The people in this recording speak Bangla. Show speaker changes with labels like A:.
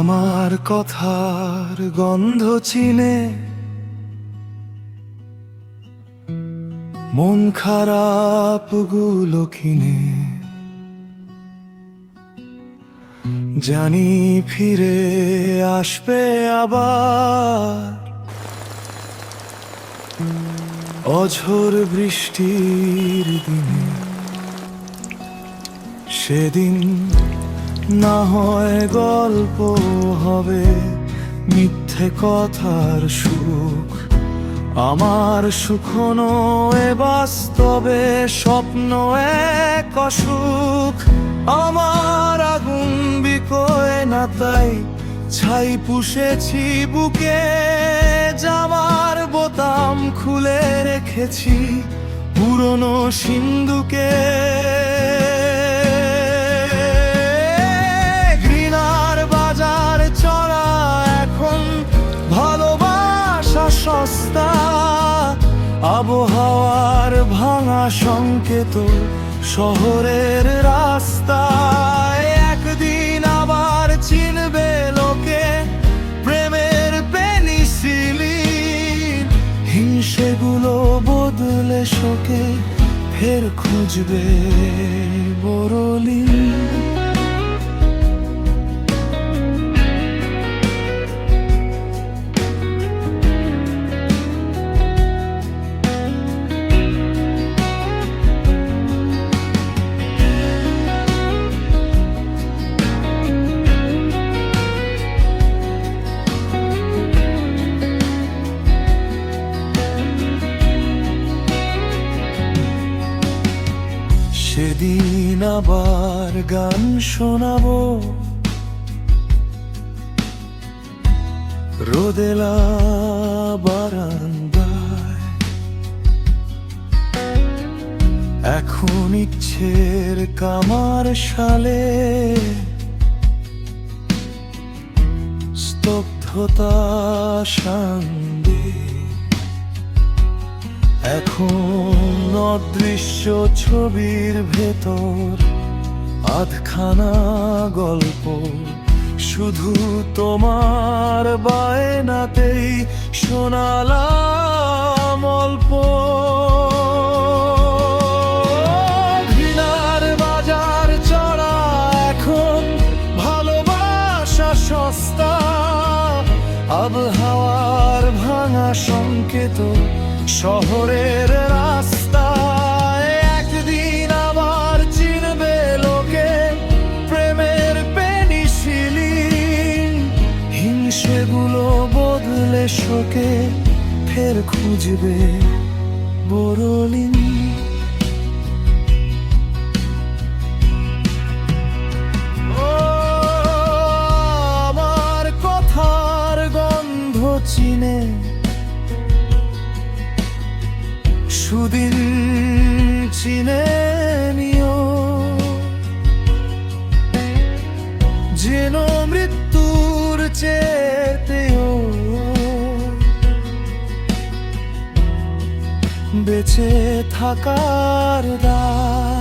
A: আমার কথার গন্ধ চিনে মন খারাপ গুলো কিনে জানি ফিরে আসবে আবার অঝোর বৃষ্টির দিনে। সেদিন না হয় গল্প হবে মিথ্যে কথার সুখ, আমার সুখ নয় বাস্তবে স্বপ্ন এক অসুখ। আমার আগুন বিকোয় না তাই ছাই পুষেছি বুকে, জামার বোতাম খুলে রেখেছি পুরনো সিন্ধুকে। ঘৃণার বাজার চড়া এখন ভালোবাসা সস্তা, আবহাওয়ার ভাঙা সংকেত শহরের রাস্তায়। একদিন আবার চিনবে লোকে প্রেমের পেনিসিলিন, হিংসেগুলো বদলে শোকে ফের খুঁজবে বরলিন। সেদিন আবার গান শোনাবো রোদেলা বারান্দায়। এখন ইচ্ছের কামার শালে স্তব্ধতা সান্দে। এখন অদৃশ্য ছবির ভেতর আধখানা গল্প, শুধু তোমার বায়নাতেই শোনালাম অল্প। ঘৃণার বাজার চড়া এখন ভালোবাসা সস্তা, আবহাওয়ার ভাঙা সংকেত শহরের রাস্তায়। একদিন আবার চিনবে লোকে প্রেমের পেনিসিলিন, হিংসেগুলো বদলে শোকে ফের খুঁজবে বরলিন। আমার কথার গন্ধ চিনে সুদিন চিনে নিও, যেন মৃত্যুর চেতেও বেঁচে থাকার দায়।